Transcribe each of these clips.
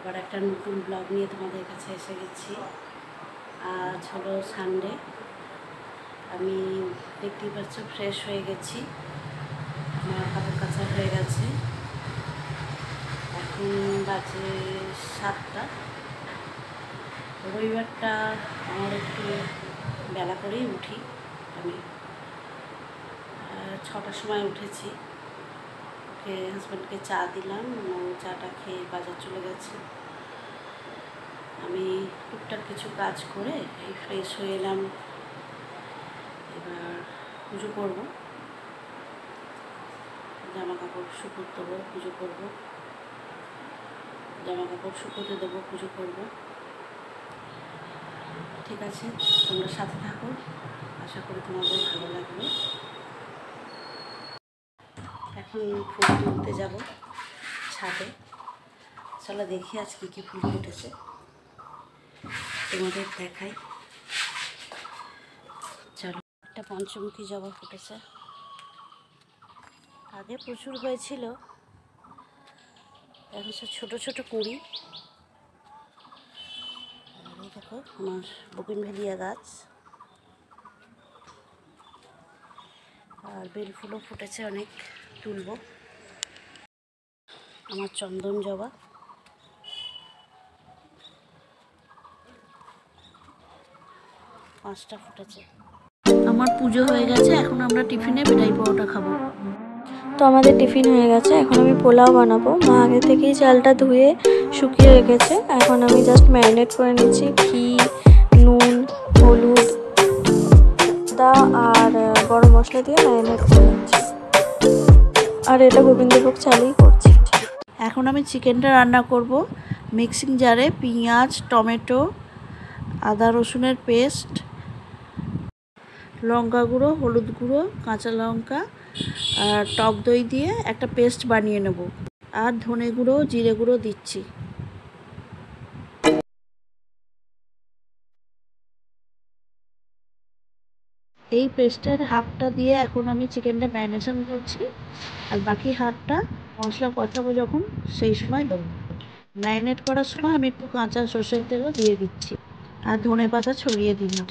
আবার একটা নতুন ব্লগ নিয়ে তোমাদের কাছে এসে গেছি। আজ হলো সানডে। আমি দেখতেই পাচ্ছ ফ্রেশ হয়ে গেছি, আমার কাপড় কাচা হয়ে গেছে। এখন বাজে 7টা। রবিবারটা আমার একটু বেলা করেই উঠি। আমি 6টার সময় উঠেছি। ওকে হাজব্যান্ডকে চা দিলাম, ও চাটা খেয়ে বাজার চলে গেছে। আমি টুকটাক কিছু কাজ করে এই ফ্রেশ হয়ে এলাম। এবার পুজো করবো, জামা কাপড় শুকোতে দেবো, পুজো করবো, জামা কাপড় শুকোতে দেবো, পুজো করবো। ঠিক আছে, তোমরা সাথে থাকো, আশা করি তোমাদের ভালো লাগবে। এখন ফুল তুলতে যাব ছাদে। চলো দেখি আজ কী কী ফুল ফুটেছে, তোমাদের দেখাই। চলো, একটা পঞ্চমুখী জবা ফুটেছে। আগে প্রচুর হয়েছিল, এখন সব ছোটো ছোটো কুঁড়ি। এই দেখো আমার বকুনভেলিয়া গাছ, আর বেল ফুলও ফুটেছে অনেক, তুলব। আমার চন্দন জবা, পাঁচটা ফুটেছে। আমার পুজো হয়ে গেছে, এখন আমরা টিফিনে বেলাই পরোটা খাবো। তো আমাদের টিফিন হয়ে গেছে, এখন আমি পোলাও বানাবো। মা আগে থেকেই চালটা ধুয়ে শুকিয়ে রেখেছে, এখন আমি জাস্ট ম্যারিনেট করে নিচ্ছি। ঘি, নুন, হলুদ, আদা আর গরম মশলা দিয়ে ম্যারিনেট করে নিচ্ছি। আর এটা গোবিন্দভোগ চালেই করছি। এখন আমি চিকেনটা রান্না করব। মিক্সিং জারে পেঁয়াজ, টমেটো, আদা রসুনের পেস্ট, লঙ্কা গুঁড়ো, হলুদ গুঁড়ো, কাঁচা লঙ্কা আর টক দই দিয়ে একটা পেস্ট বানিয়ে নেব। আর ধনে গুঁড়ো, জিরে গুঁড়ো দিচ্ছি। এই পেস্টের হাফটা দিয়ে এখন আমি চিকেনটা ম্যারিনেশন করছি, আর বাকি হাফটা মশলা কষাবো যখন সেই সময় দেবো। ম্যারিনেট করার সময় আমি একটু কাঁচা সর্ষের তেলও দিয়ে দিচ্ছি, আর ধনে পাতা ছড়িয়ে দিলাম।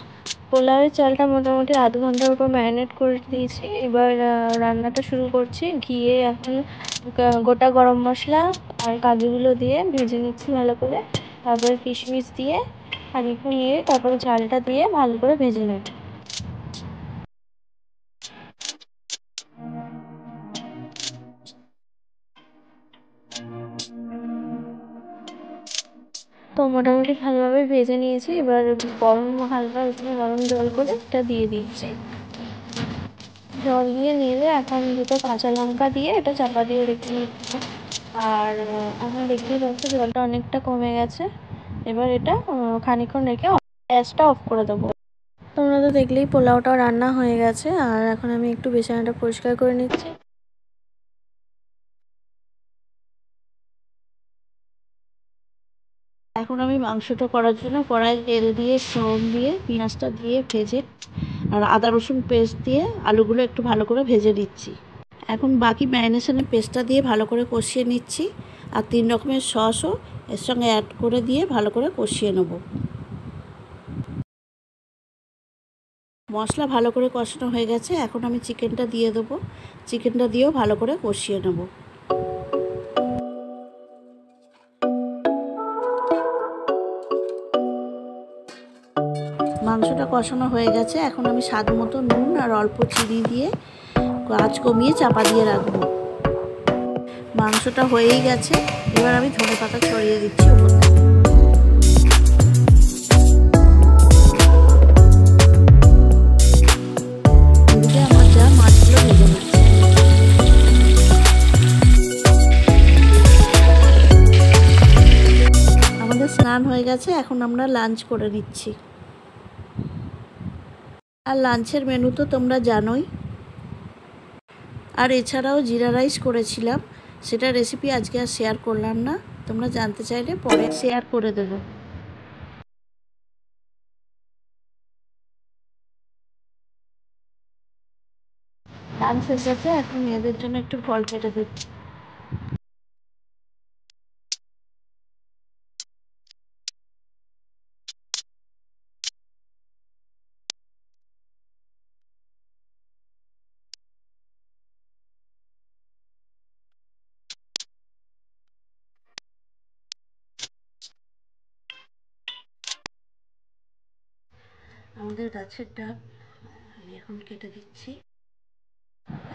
পোলাওয়ের চালটা মোটামুটি আধ ঘন্টার উপর ম্যারিনেট করে দিয়েছি। এবার রান্নাটা শুরু করছি। ঘিয়ে এখন গোটা গরম মশলা আর কাজুগুলো দিয়ে ভেজে নিচ্ছি ভালো করে। তারপরে কিশমিশ দিয়ে খানিকক্ষণ নিয়ে তারপরে চালটা দিয়ে ভালো করে ভেজে নেব। তো মোটামুটি ভালোভাবে ভেজে নিয়েছি। এবার হালকা গরম জল করে এটা দিয়ে দিচ্ছি। জল দিয়ে নিলে এখন দুটো কাঁচা লঙ্কা দিয়ে এটা চাপা দিয়ে রেখে নিচ্ছি। আর এখন দেখতেই পাচ্ছি জলটা অনেকটা কমে গেছে। এবার এটা খানিকক্ষণ রেখে গ্যাসটা অফ করে দেবো। তোমরা তো দেখলেই পোলাওটাও রান্না হয়ে গেছে। আর এখন আমি একটু বিছানাটা পরিষ্কার করে নিচ্ছি। এখন আমি মাংসটা করার জন্য কড়াই তেল দিয়ে, ফোড়ন দিয়ে, পেঁয়াজটা দিয়ে ভেজে আর আদা রসুন পেস্ট দিয়ে আলুগুলো একটু ভালো করে ভেজে নিচ্ছি। এখন বাকি ম্যারিনেশনের পেস্টটা দিয়ে ভালো করে কষিয়ে নিচ্ছি, আর 3 রকমের সসও এর সঙ্গে অ্যাড করে দিয়ে ভালো করে কষিয়ে নেব। মশলা ভালো করে কষানো হয়ে গেছে, এখন আমি চিকেনটা দিয়ে দেবো। চিকেনটা দিয়েও ভালো করে কষিয়ে নেব। মাংসটা কষানো হয়ে গেছে, এখন আমি স্বাদ মতো নুন আর অল্প চিনি দিয়ে আঁচ কমিয়ে চাপা দিয়ে রাখবো। মাংসটা হয়েই গেছে, এবার আমি ধনে পাতা ছড়িয়ে দিচ্ছি উপর থেকে। এদিকে আমার যা মাছগুলো ভেজে নিচ্ছে। আমাদের স্নান হয়ে গেছে, এখন আমরা লাঞ্চ করে নিচ্ছি। আর লাঞ্চের মেনু তো তোমরা জানোই। আর এছাড়াও জিরা রাইস করেছিলাম, সেটা রেসিপি আজকে আর শেয়ার করলাম না। তোমরা জানতে চাইলে পরে শেয়ার করে দেবো। লাঞ্চ শেষ হচ্ছে, এখন মেয়েদের জন্য একটু ফল কেটে দিচ্ছি। আমাদের গাছের ডাব, আমি এখন কেটে দিচ্ছি।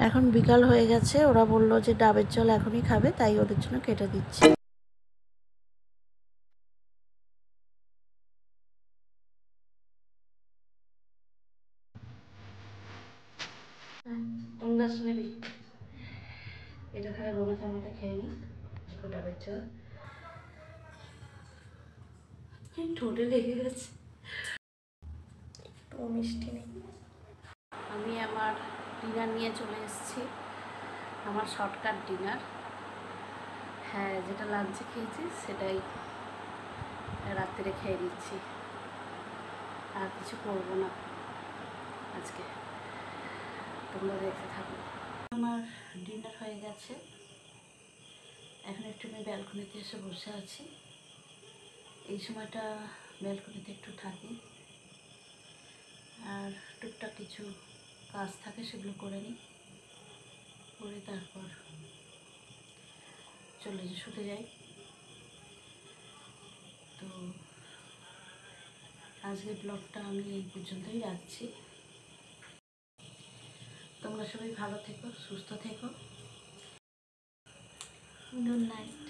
এখন বিকাল হয়ে গেছে, ওরা বললো যে ডাবের জল এখনই খাবে, তাই ওদের জন্য কেটে দিচ্ছি। কোন গাছ নেবি? এটা খায় বলে আমি খেয়ে নিই ডাবের জল। ঠোঁটে লেগে গেছে, তো মিষ্টি নেই। আমি আমার ডিনার নিয়ে চলে এসেছি, আমার শর্টকাট ডিনার। হ্যাঁ, যেটা লাঞ্চে খেয়েছি সেটাই রাত্রে খেয়ে নিচ্ছি, আর কিছু করবো না আজকে। তোমরা দেখতে থাকো। আমার ডিনার হয়ে গেছে, এখন একটু আমি ব্যালকনিতে এসে বসে আছি। এই সময়টা ব্যালকনিতে একটু থাকি, আর টুকটাক কিছু কাজ থাকে সেগুলো করে নিই, করে তারপর শুতে যাই। তো আজকের ব্লগটা আমি এই পর্যন্তই রাখছি। তোমরা সবাই ভালো থেকো, সুস্থ থেকো। Good night.